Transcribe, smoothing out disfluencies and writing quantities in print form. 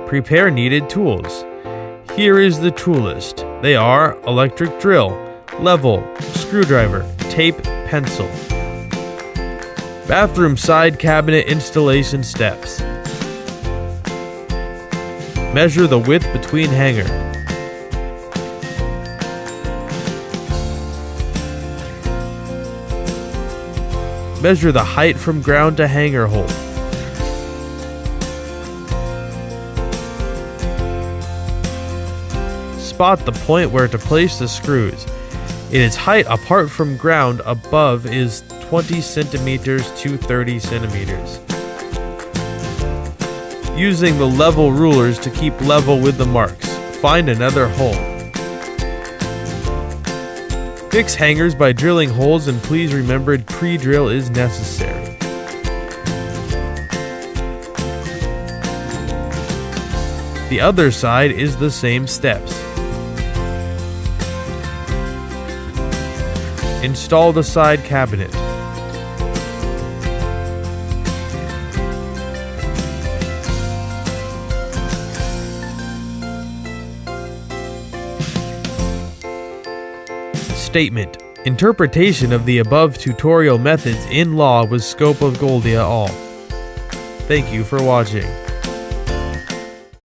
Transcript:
Prepare needed tools. Here is the tool list. They are electric drill, level, screwdriver, tape, pencil. Bathroom side cabinet installation steps. Measure the width between hanger. Measure the height from ground to hanger hole. Spot the point where to place the screws. Its height apart from ground above is 20 centimeters to 30 centimeters. Using the level rulers to keep level with the marks. Find another hole. Fix hangers by drilling holes, and please remember pre-drill is necessary. The other side is the same steps. Install the side cabinet. Statement. Interpretation of the above tutorial methods in law with scope of Goldea all. Thank you for watching.